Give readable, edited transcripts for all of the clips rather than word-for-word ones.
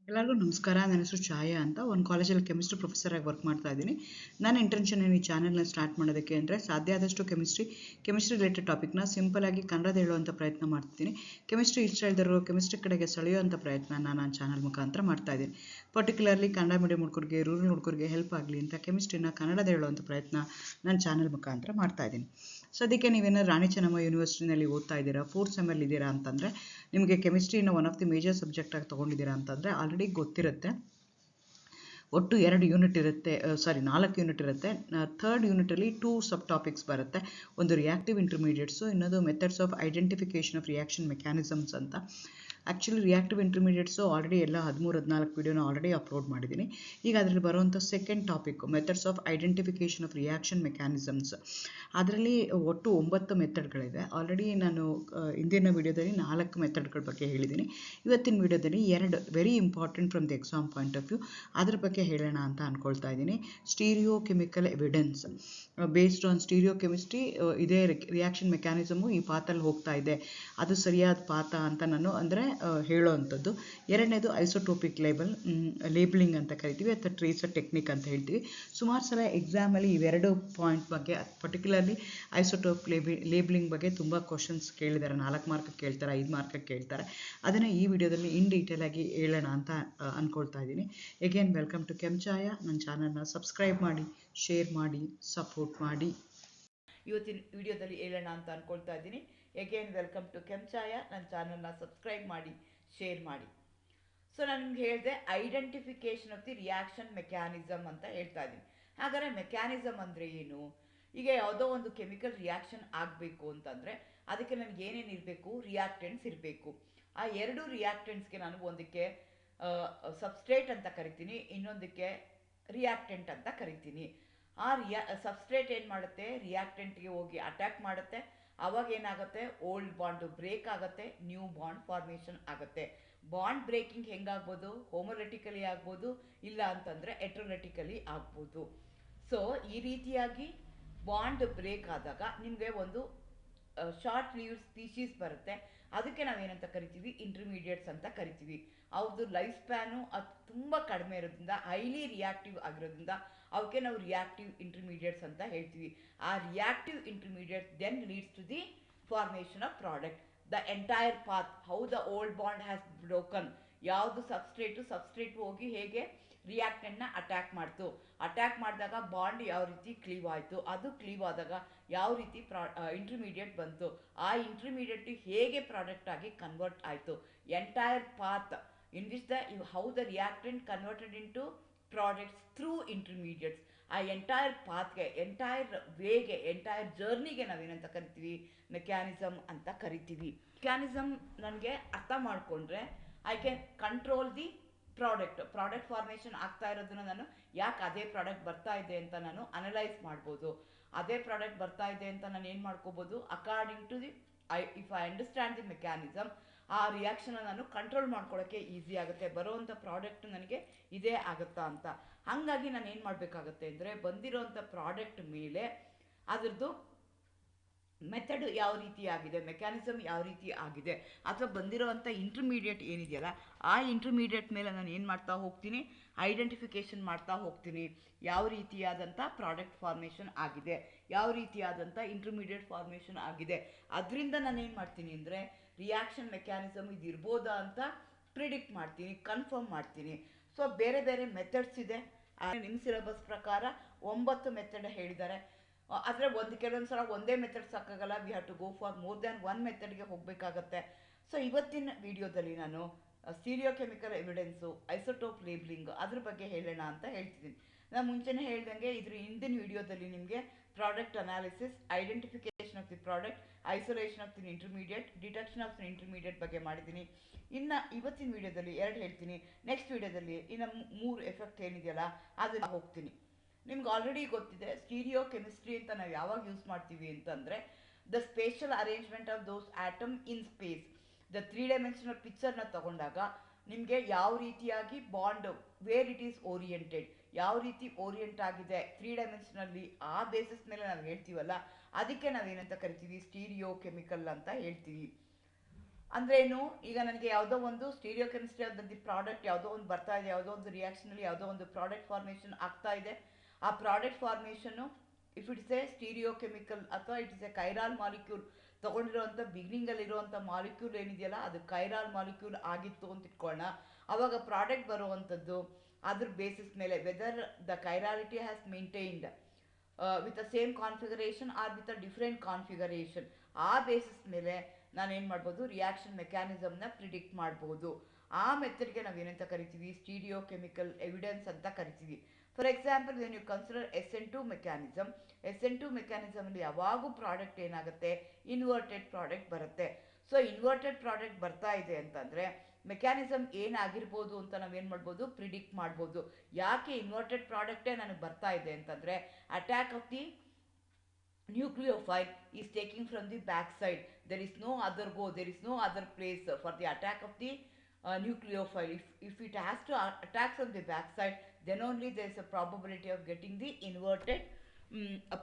ಎಲ್ಲರಿಗೂ ನಮಸ್ಕಾರ. ನನ್ನ ಹೆಸರು ಛಾಯಾ ಅಂತ. ಒಂದು ಕಾಲೇಜಲ್ಲಿ ಕೆಮಿಸ್ಟ್ರಿ ಪ್ರೊಫೆಸರ್ ಆಗಿ ವರ್ಕ್ ಮಾಡ್ತಾ ಇದ್ದೀನಿ. ನನ್ನ ಇಂಟೆನ್ಷನ್ ಏನು ಈ ಚಾನಲ್ನ ಸ್ಟಾರ್ಟ್ ಮಾಡೋದಕ್ಕೆ ಅಂದರೆ, ಸಾಧ್ಯ ಆದಷ್ಟು ಕೆಮಿಸ್ಟ್ರಿ ರಿಲೇಟೆಡ್ ಟಾಪಿಕ್ನ ಸಿಂಪಲ್ ಆಗಿ ಕನ್ನಡದ ಹೇಳುವಂಥ ಪ್ರಯತ್ನ ಮಾಡ್ತೀನಿ. ಕೆಮಿಸ್ಟ್ರಿ ಇಷ್ಟ ಇಲ್ದಿರೋ ಕೆಮಿಸ್ಟ್ರಿ ಕಡೆಗೆ ಸೆಳೆಯುವಂಥ ಪ್ರಯತ್ನ ನಾನು ಚಾನಲ್ ಮುಖಾಂತರ ಮಾಡ್ತಾ ಇದ್ದೀನಿ. ಪರ್ಟಿಕ್ಯುಲರ್ಲಿ ಕನ್ನಡ ಮೀಡಿಯಂ ಹುಡುಗರಿಗೆ, ರೂರಲ್ ಹುಡುಗರಿಗೆ ಹೆಲ್ಪ್ ಆಗಲಿ ಅಂತ ಕೆಮಿಸ್ಟ್ರಿನ ಕನ್ನಡದ ಹೇಳುವಂಥ ಪ್ರಯತ್ನ ನನ್ನ ಚಾನಲ್ ಮುಖಾಂತರ ಮಾಡ್ತಾ ಇದ್ದೀನಿ. ಸದ್ಯಕ್ಕೆ ನೀವೇನಾದ್ರು ರಾಣಿ ಚೆನ್ನಮ್ಮ ಯೂನಿವರ್ಸಿಟಿನಲ್ಲಿ ಓದ್ತಾ ಇದ್ದೀರಾ, ಫೋರ್ತ್ ಸೆಮ್ಮಲ್ಲಿ ಇದ್ದೀರಾ ಅಂತಂದರೆ, ನಿಮಗೆ ಕೆಮಿಸ್ಟ್ರಿನ one of the major subject ಆಗಿ ತೊಗೊಂಡಿದ್ದೀರಾ ಅಂತಂದರೆ ಆಲ್ರೆಡಿ ಗೊತ್ತಿರುತ್ತೆ. ಒಟ್ಟು 2 ಯೂನಿಟ್ ಇರುತ್ತೆ, 4 ಯೂನಿಟ್ ಇರುತ್ತೆ. ಥರ್ಡ್ ಯೂನಿಟಲ್ಲಿ 2 ಸಬ್ ಟಾಪಿಕ್ಸ್ ಬರುತ್ತೆ. ಒಂದು ರಿಯಾಕ್ಟಿವ್ ಇಂಟರ್ಮೀಡಿಯೇಟ್ಸು, ಇನ್ನೊಂದು methods of identification of reaction mechanisms ಅಂತ. ಆ್ಯಕ್ಚುಲಿ ರಿಯಾಕ್ಟಿವ್ ಇಂಟರ್ಮೀಡಿಯೇಟ್ಸು ಆಲ್ರೆಡಿ ಎಲ್ಲ 13-14 ವೀಡಿಯೋನ ಆಲ್ರೆಡಿ ಅಪ್ಲೋಡ್ ಮಾಡಿದ್ದೀನಿ. ಈಗ ಅದರಲ್ಲಿ ಬರುವಂಥ second topic methods of identification of reaction mechanisms. ಅದರಲ್ಲಿ ಒಟ್ಟು 9 ಮೆಥಡ್ಗಳಿದೆ. ಆಲ್ರೆಡಿ ನಾನು ಹಿಂದಿನ ವೀಡಿಯೋದಲ್ಲಿ 4 ಮೆಥಡ್ಗಳ ಬಗ್ಗೆ ಹೇಳಿದ್ದೀನಿ. ಇವತ್ತಿನ ವೀಡಿಯೋದಲ್ಲಿ 2 very important from the exam point of view, ಅದ್ರ ಬಗ್ಗೆ ಹೇಳೋಣ ಅಂತ ಅಂದ್ಕೊಳ್ತಾ ಇದ್ದೀನಿ. Stereo chemical evidence based on stereo chemistry, ಇದೇ ರಿಯಾಕ್ಷನ್ ಮೆಕ್ಯಾನಿಸಮು ಈ ಪಾತಲ್ಲಿ ಹೋಗ್ತಾ ಇದೆ, ಅದು ಸರಿಯಾದ ಪಾತ ಅಂತ ನಾನು ಅಂದರೆ ಹೇಳೋ ಅಂಥದ್ದು. ಎರಡನೇದು ಐಸೋಟೋಪಿಕ್ ಲೇಬಲಿಂಗ್ ಅಂತ ಕರಿತೀವಿ, ಅಥವಾ ಟ್ರೇಸರ್ ಟೆಕ್ನಿಕ್ ಅಂತ ಹೇಳ್ತೀವಿ. ಸುಮಾರು ಸಲ ಎಕ್ಸಾಮಲ್ಲಿ ಇವೆರಡು ಪಾಯಿಂಟ್ ಬಗ್ಗೆ, ಪರ್ಟಿಕ್ಯುಲರ್ಲಿ ಐಸೋಟೋಪ್ ಲೇಬಲಿಂಗ್ ಬಗ್ಗೆ ತುಂಬ ಕ್ವಶನ್ಸ್ ಕೇಳಿದ್ದಾರೆ. 4 ಮಾರ್ಕ್ ಕೇಳ್ತಾರೆ, 5 ಮಾರ್ಕ್ ಕೇಳ್ತಾರೆ. ಅದನ್ನು ಈ ವಿಡಿಯೋದಲ್ಲಿ ಇನ್ ಡೀಟೇಲ್ ಆಗಿ ಹೇಳೋಣ ಅಂತ ಅಂದ್ಕೊಳ್ತಾ ಇದ್ದೀನಿ. Again welcome to Kenchaya. ನನ್ನ ಚಾನಲ್ನ ಸಬ್ಸ್ಕ್ರೈಬ್ ಮಾಡಿ, ಶೇರ್ ಮಾಡಿ, ಸಪೋರ್ಟ್ ಮಾಡಿ. ಇವತ್ತಿನ ವಿಡಿಯೋದಲ್ಲಿ ಹೇಳೋಣ ಅಂತ ಅಂದ್ಕೊಳ್ತಾ ಇದ್ದೀನಿ. Again welcome to Kenchaya. ನನ್ನ ಚಾನಲ್ನ ಸಬ್ಸ್ಕ್ರೈಬ್ ಮಾಡಿ, ಶೇರ್ ಮಾಡಿ. ಸೊ ನಾನು ನಿಮ್ಗೆ ಹೇಳಿದೆ identification of the reaction mechanism ಅಂತ ಹೇಳ್ತಾ ಇದ್ದೀನಿ. ಹಾಗಾದರೆ ಮೆಕ್ಯಾನಿಸಮ್ ಅಂದರೆ ಏನು? ಈಗ ಯಾವುದೋ ಒಂದು ಕೆಮಿಕಲ್ ರಿಯಾಕ್ಷನ್ ಆಗಬೇಕು ಅಂತಂದರೆ ಅದಕ್ಕೆ ನನಗೆ ಏನೇನು ಇರಬೇಕು? ರಿಯಾಕ್ಟೆಂಟ್ಸ್ ಇರಬೇಕು. ಆ 2 ರಿಯಾಕ್ಟೆಂಟ್ಸ್ಗೆ ನಾನು ಒಂದಕ್ಕೆ ಸಬ್ಸ್ಟ್ರೇಟ್ ಅಂತ ಕರಿತೀನಿ, ಇನ್ನೊಂದಕ್ಕೆ ರಿಯಾಕ್ಟೆಂಟ್ ಅಂತ ಕರಿತೀನಿ. ಆ ಸಬ್ಸ್ಟ್ರೇಟ್ ಏನು ಮಾಡುತ್ತೆ? ರಿಯಾಕ್ಟೆಂಟ್ಗೆ ಹೋಗಿ ಅಟ್ಯಾಕ್ ಮಾಡುತ್ತೆ. ಅವಾಗ ಏನಾಗುತ್ತೆ? ಓಲ್ಡ್ ಬಾಂಡು ಬ್ರೇಕ್ ಆಗುತ್ತೆ, ನ್ಯೂ ಬಾಂಡ್ ಫಾರ್ಮೇಷನ್ ಆಗುತ್ತೆ. ಬಾಂಡ್ ಬ್ರೇಕಿಂಗ್ ಹೆಂಗಾಗ್ಬೋದು? ಹೋಮೋಲೆಟಿಕಲಿ ಆಗ್ಬೋದು, ಇಲ್ಲ ಅಂತಂದರೆ ಎಟ್ರೋಲೆಟಿಕಲಿ ಆಗ್ಬೋದು. ಸೊ ಈ ರೀತಿಯಾಗಿ ಬಾಂಡ್ ಬ್ರೇಕ್ ಆದಾಗ ನಿಮಗೆ ಒಂದು ಶಾರ್ಟ್ ಲೀವ್ ಸ್ಪೀಶೀಸ್ ಬರುತ್ತೆ. ಅದಕ್ಕೆ ನಾವೇನಂತ ಕರಿತೀವಿ? ಇಂಟರ್ಮೀಡಿಯೇಟ್ಸ್ ಅಂತ ಕರಿತೀವಿ. ಅವ್ರದ್ದು ಲೈಫ್ ಸ್ಪ್ಯಾನು ಅದು ತುಂಬ ಕಡಿಮೆ ಇರೋದ್ರಿಂದ, ಹೈಲಿ ರಿಯಾಕ್ಟಿವ್ ಆಗಿರೋದ್ರಿಂದ ಅವಕ್ಕೆ ನಾವು ರಿಯಾಕ್ಟಿವ್ ಇಂಟರ್ಮೀಡಿಯೇಟ್ಸ್ ಅಂತ ಹೇಳ್ತೀವಿ. ಆ reactive intermediate then leads to the formation of product. The entire path, how the old bond has broken. ಯಾವುದು ಸಬ್ಸ್ಟ್ರೇಟ್ ಹೋಗಿ ಹೇಗೆ ರಿಯಾಕ್ಟೆಂಟ್ನ ಅಟ್ಯಾಕ್ ಮಾಡ್ತು, ಅಟ್ಯಾಕ್ ಮಾಡಿದಾಗ ಬಾಂಡ್ ಯಾವ ರೀತಿ ಕ್ಲೀವ್ ಆಯಿತು, ಅದು ಕ್ಲೀವ್ ಆದಾಗ ಯಾವ ರೀತಿ ಇಂಟರ್ಮೀಡಿಯೇಟ್ ಬಂತು, ಆ ಇಂಟರ್ಮೀಡಿಯೇಟ್ ಹೇಗೆ ಪ್ರಾಡಕ್ಟ್ ಆಗಿ ಕನ್ವರ್ಟ್ ಆಯಿತು. Entire path in which how the reactant converted in to products through intermediates. ಆ ಎಂಟೈರ್ ಪಾತ್ಗೆ, ಎಂಟೈರ್ ವೇಗೆ, ಎಂಟೈರ್ ಜರ್ನಿಗೆ ನಾವೇನಂತ ಕರಿತೀವಿ? ಮೆಕ್ಯಾನಿಸಮ್ ಅಂತ ಕರಿತೀವಿ. ಮೆಕ್ಯಾನಿಸಮ್ ನನಗೆ ಅರ್ಥ ಮಾಡಿಕೊಂಡ್ರೆ I can control the product formation ಆಗ್ತಾ ಇರೋದನ್ನ ನಾನು ಯಾಕೆ ಅದೇ ಪ್ರಾಡಕ್ಟ್ ಬರ್ತಾ ಇದೆ ಅಂತ ನಾನು ಅನಲೈಸ್ ಮಾಡ್ಬೋದು. ಅದೇ ಪ್ರಾಡಕ್ಟ್ ಬರ್ತಾ ಇದೆ ಅಂತ ನಾನು ಏನು ಮಾಡ್ಕೋಬೋದು? According to the if I understand the mechanism, ಆ ರಿಯಾಕ್ಷನ್ ನಾನು ಕಂಟ್ರೋಲ್ ಮಾಡ್ಕೊಳ್ಳೋಕ್ಕೆ ಈಸಿ ಆಗುತ್ತೆ. ಬರೋವಂಥ ಪ್ರಾಡಕ್ಟ್ ನನಗೆ ಇದೇ ಆಗುತ್ತಾ ಅಂತ. ಹಾಗಾಗಿ ನಾನು ಏನು ಮಾಡಬೇಕಾಗತ್ತೆ ಅಂದರೆ, ಬಂದಿರೋವಂಥ ಪ್ರಾಡಕ್ಟ್ ಮೇಲೆ ಅದರದ್ದು ಮೆಥಡ್ ಯಾವ ರೀತಿ ಆಗಿದೆ, ಮೆಕ್ಯಾನಿಸಮ್ ಯಾವ ರೀತಿ ಆಗಿದೆ, ಅಥವಾ ಬಂದಿರೋವಂಥ ಇಂಟರ್ಮೀಡಿಯೇಟ್ ಏನಿದೆಯಲ್ಲ ಆ ಇಂಟರ್ಮೀಡಿಯೇಟ್ ಮೇಲೆ ನಾನು ಏನು ಮಾಡ್ತಾ ಹೋಗ್ತೀನಿ? ಐಡೆಂಟಿಫಿಕೇಷನ್ ಮಾಡ್ತಾ ಹೋಗ್ತೀನಿ. ಯಾವ ರೀತಿಯಾದಂಥ ಪ್ರಾಡಕ್ಟ್ ಫಾರ್ಮೇಷನ್ ಆಗಿದೆ, ಯಾವ ರೀತಿಯಾದಂಥ ಇಂಟರ್ಮೀಡಿಯೇಟ್ ಫಾರ್ಮೇಷನ್ ಆಗಿದೆ. ಅದರಿಂದ ನಾನು ಏನು ಮಾಡ್ತೀನಿ ಅಂದರೆ, ರಿಯಾಕ್ಷನ್ ಮೆಕ್ಯಾನಿಸಮ್ ಇದು ಇರ್ಬೋದಾ ಅಂತ ಪ್ರಿಡಿಕ್ಟ್ ಮಾಡ್ತೀನಿ, ಕನ್ಫರ್ಮ್ ಮಾಡ್ತೀನಿ. ಸೊ ಬೇರೆ ಬೇರೆ ಮೆಥಡ್ಸ್ ಇದೆ. ನಿಮ್ಮ ಸಿಲೆಬಸ್ ಪ್ರಕಾರ 9 ಮೆಥಡ್ ಹೇಳಿದ್ದಾರೆ. ಆದರೆ ಕೆಲವೊಂದು ಸಲ ಒಂದೇ ಮೆಥಡ್ ಸಾಕಾಗಲ್ಲ. We have to go for more than 1 ಮೆಥಡ್ಗೆ ಹೋಗಬೇಕಾಗತ್ತೆ. ಸೊ ಇವತ್ತಿನ ವಿಡಿಯೋದಲ್ಲಿ ನಾನು stereochemical evidence, isotope labelling ಅದ್ರ ಬಗ್ಗೆ ಹೇಳೋಣ ಅಂತ ಹೇಳ್ತಿದ್ದೀನಿ. ನಾನು ಮುಂಚೆನೇ ಹೇಳ್ದಂಗೆ ಇದ್ರ ಹಿಂದಿನ ವಿಡಿಯೋದಲ್ಲಿ ನಿಮಗೆ product analysis, identification of the product, isolation of the intermediate, detection of the intermediate ಬಗ್ಗೆ ಮಾಡಿದ್ದೀನಿ. ಇನ್ನು ಇವತ್ತಿನ ವಿಡಿಯೋದಲ್ಲಿ 2 ಹೇಳ್ತೀನಿ. ನೆಕ್ಸ್ಟ್ ವಿಡಿಯೋದಲ್ಲಿ ಇನ್ನು 3 ಎಫೆಕ್ಟ್ ಏನಿದೆಯಲ್ಲ ಅದನ್ನು ಹೋಗ್ತೀನಿ. ನಿಮ್ಗೆ ಆಲ್ರೆಡಿ ಗೊತ್ತಿದೆ ಸ್ಟೀರಿಯೋ ಕೆಮಿಸ್ಟ್ರಿ ಅಂತ ನಾವು ಯಾವಾಗ ಯೂಸ್ ಮಾಡ್ತೀವಿ ಅಂತಂದರೆ, the spatial arrangement of those atom in space. The 3 dimensional ಪಿಕ್ಚರ್ನ ತಗೊಂಡಾಗ ನಿಮಗೆ ಯಾವ ರೀತಿಯಾಗಿ bond, where it is oriented, ಯಾವ ರೀತಿ ಓರಿಯೆಂಟ್ ಆಗಿದೆ 3 ಡೈಮೆನ್ಷನಲ್ಲಿ, ಆ ಬೇಸಿಸ್ ಮೇಲೆ ನಾವು ಹೇಳ್ತೀವಲ್ಲ, ಅದಕ್ಕೆ ನಾವೇನಂತ ಕರಿತೀವಿ? ಸ್ಟೀರಿಯೋ ಕೆಮಿಕಲ್ ಅಂತ ಹೇಳ್ತೀವಿ. ಅಂದ್ರೆ ಏನು, ಈಗ ನನಗೆ ಯಾವುದೋ ಒಂದು ಸ್ಟೀರಿಯೋ ಕೆಮಿಸ್ಟ್ರಿ ಆದಂಥ ಪ್ರಾಡಕ್ಟ್ ಯಾವುದೋ ಒಂದು ಬರ್ತಾ ಇದೆ, ಯಾವುದೋ ಒಂದು ರಿಯಾಕ್ಷನಲ್ಲಿ ಯಾವುದೋ ಒಂದು ಪ್ರಾಡಕ್ಟ್ ಫಾರ್ಮೇಷನ್ ಆಗ್ತಾ ಇದೆ. ಆ product formation if it's A stereo chemical ಅಥವಾ ಇಟ್ಸ್ ಎ ಕೈರಾಲ್ ಮಾಲಿಕ್ಯೂಲ್, ತೊಗೊಂಡಿರೋಂಥ ಬಿಗಿನಿಂಗಲ್ಲಿರುವಂಥ ಮಾಲಿಕ್ಯೂಲ್ ಏನಿದೆಯಲ್ಲ ಅದು ಕೈರಾಲ್ ಮಾಲಿಕ್ಯೂಲ್ ಆಗಿತ್ತು ಅಂತ ಇಟ್ಕೊಳ್ಳೋಣ. ಆವಾಗ ಪ್ರಾಡಕ್ಟ್ ಬರುವಂಥದ್ದು ಅದ್ರ ಬೇಸಿಸ್ ಮೇಲೆ whether the chirality has maintained with the same configuration or with a different configuration, ಆ ಬೇಸಿಸ್ ಮೇಲೆ ನಾನೇನು ಮಾಡ್ಬೋದು, ರಿಯಾಕ್ಷನ್ ಮೆಕ್ಯಾನಿಸಮ್ನ ಪ್ರಿಡಿಕ್ಟ್ ಮಾಡ್ಬೋದು. ಆ ಮೆಥಡ್ಗೆ ನಾವೇನಂತ ಕರಿತೀವಿ, ಸ್ಟೀರಿಯೋ ಕೆಮಿಕಲ್ ಎವಿಡೆನ್ಸ್ ಅಂತ ಕರಿತೀವಿ. For example when you consider SN2 mechanism, SN2 ಮೆಕ್ಯಾನಿಸಮಲ್ಲಿ ಯಾವಾಗೂ ಪ್ರಾಡಕ್ಟ್ ಏನಾಗುತ್ತೆ, ಇನ್ವರ್ಟೆಡ್ ಪ್ರಾಡಕ್ಟ್ ಬರುತ್ತೆ. ಸೊ ಇನ್ವರ್ಟೆಡ್ ಪ್ರಾಡಕ್ಟ್ ಬರ್ತಾ ಇದೆ ಅಂತಂದರೆ ಮೆಕ್ಯಾನಿಸಮ್ ಏನಾಗಿರ್ಬೋದು ಅಂತ ನಾವೇನು ಮಾಡ್ಬೋದು, ಪ್ರಿಡಿಕ್ಟ್ ಮಾಡ್ಬೋದು. ಯಾಕೆ ಇನ್ವರ್ಟೆಡ್ ಪ್ರಾಡಕ್ಟೇ ನನಗೆ ಬರ್ತಾ ಇದೆ ಅಂತಂದರೆ attack of the nucleophile is taking from the back side. There is no other go, there is no other place for the attack of the nucleophile. If it has to attack from the back side, then only there is a probability of getting the inverted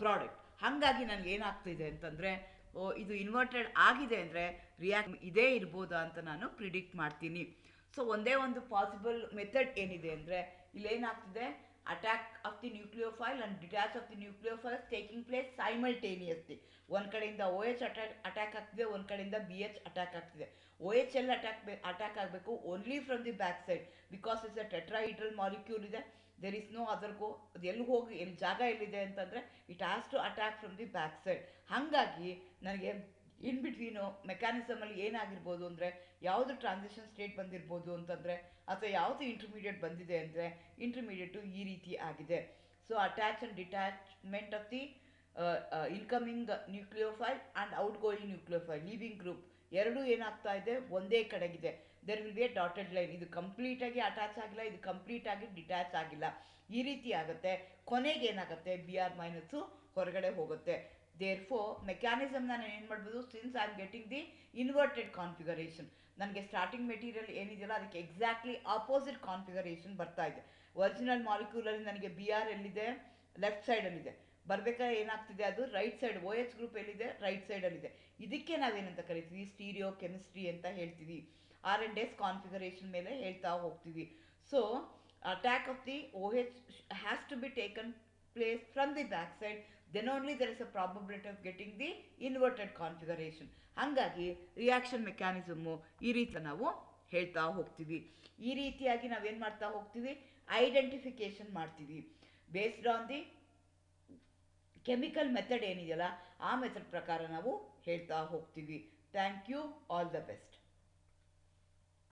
product. ಹಾಗಾಗಿ ನನಗೆ ಏನಾಗ್ತಿದೆ ಅಂತಂದರೆ, ಇದು inverted ಆಗಿದೆ ಅಂದರೆ react ಇದೇ ಇರ್ಬೋದಾ ಅಂತ ನಾನು ಪ್ರಿಡಿಕ್ಟ್ ಮಾಡ್ತೀನಿ. ಸೊ ಒಂದೇ ಒಂದು ಪಾಸಿಬಲ್ ಮೆಥಡ್ ಏನಿದೆ ಅಂದರೆ, ಇಲ್ಲೇನಾಗ್ತಿದೆ, attack of the nucleophile and detach of the nucleophiles taking place simultaneously. ಒಂದು ಕಡೆಯಿಂದ OH ಅಟ್ಯಾಕ್ ಆಗ್ತಿದೆ, ಒಂದು ಕಡೆಯಿಂದ BH ಅಟ್ಯಾಕ್ ಆಗ್ತಿದೆ. OH ಎಲ್ಲಿ ಅಟ್ಯಾಕ್ ಆಗಬೇಕು, only from the back side, because it's a tetrahedral molecule ಇದೆ. There is no other go, ಅದು ಎಲ್ಲಿ ಹೋಗಿ ಎಲ್ಲಿ ಜಾಗ ಎಲ್ಲಿದೆ ಅಂತಂದರೆ it has to attack from the back side. ಹಾಗಾಗಿ ನನಗೆ ಇನ್ ಬಿಟ್ವೀನು ಮೆಕ್ಯಾನಿಸಮಲ್ಲಿ ಏನಾಗಿರ್ಬೋದು ಅಂದರೆ, ಯಾವುದು ಟ್ರಾನ್ಸಿಷನ್ ಸ್ಟೇಟ್ ಬಂದಿರ್ಬೋದು ಅಂತಂದರೆ, ಅಥವಾ ಯಾವುದು ಇಂಟರ್ಮೀಡಿಯೇಟ್ ಬಂದಿದೆ ಅಂದರೆ ಇಂಟರ್ಮೀಡಿಯೇಟು ಈ ರೀತಿ ಆಗಿದೆ. So attach and detachment of the incoming nucleophile and outgoing nucleophile, leaving group ಎರಡೂ ಏನಾಗ್ತಾ ಇದೆ, ಒಂದೇ ಕಡೆಗಿದೆ. There will be a dotted line. ಇದು ಕಂಪ್ಲೀಟಾಗಿ ಅಟ್ಯಾಚ್ ಆಗಿಲ್ಲ, ಇದು ಕಂಪ್ಲೀಟಾಗಿ ಡಿಟ್ಯಾಚ್ ಆಗಿಲ್ಲ, ಈ ರೀತಿ ಆಗುತ್ತೆ. ಕೊನೆಗೆ ಏನಾಗುತ್ತೆ, BR- ಹೊರಗಡೆ ಹೋಗುತ್ತೆ. ದೇರ್ಫೋರ್ ಮೆಕ್ಯಾನಿಸಮ್ ನಾನು ಏನು ಮಾಡ್ಬೋದು, since I am getting the inverted configuration, ನನಗೆ ಸ್ಟಾರ್ಟಿಂಗ್ ಮೆಟೀರಿಯಲ್ ಏನಿದೆಯಲ್ಲ ಅದಕ್ಕೆ ಎಕ್ಸಾಕ್ಟ್ಲಿ ಆಪೋಸಿಟ್ ಕಾನ್ಫಿಗರೇಷನ್ ಬರ್ತಾ ಇದೆ. ಒರಿಜಿನಲ್ ಮಾಲಿಕ್ಯೂಲಲ್ಲಿ ನನಗೆ BR ಎಲ್ಲಿದೆ, ಲೆಫ್ಟ್ ಸೈಡಲ್ಲಿದೆ. ಬರಬೇಕಾದ್ರೆ ಏನಾಗ್ತಿದೆ, ಅದು ರೈಟ್ ಸೈಡ್, OH ಗ್ರೂಪ್ ಎಲ್ಲಿದೆ, ರೈಟ್ ಸೈಡಲ್ಲಿದೆ. ಇದಕ್ಕೆ ನಾವೇನಂತ ಕರಿತೀವಿ, ಸ್ಟೀರಿಯೋ ಕೆಮಿಸ್ಟ್ರಿ ಅಂತ ಹೇಳ್ತೀವಿ. R&S ಕಾನ್ಫಿಗರೇಷನ್ ಮೇಲೆ ಹೇಳ್ತಾ ಹೋಗ್ತೀವಿ. So attack of the OH has to be taken place from the back side, then only there is a probability of getting the inverted configuration. ಹಾಗಾಗಿ ರಿಯಾಕ್ಷನ್ ಮೆಕ್ಯಾನಿಸಮು ಈ ರೀತಿ ನಾವು ಹೇಳ್ತಾ ಹೋಗ್ತೀವಿ. ಈ ರೀತಿಯಾಗಿ ನಾವೇನು ಮಾಡ್ತಾ ಹೋಗ್ತೀವಿ, ಐಡೆಂಟಿಫಿಕೇಶನ್ ಮಾಡ್ತೀವಿ based on the chemical method ಏನಿದೆಯಲ್ಲ ಆ ಮೆಥಡ್ ಪ್ರಕಾರ ನಾವು ಹೇಳ್ತಾ ಹೋಗ್ತೀವಿ. Thank you, all the best.